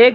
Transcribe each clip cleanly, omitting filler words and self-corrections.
1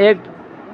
1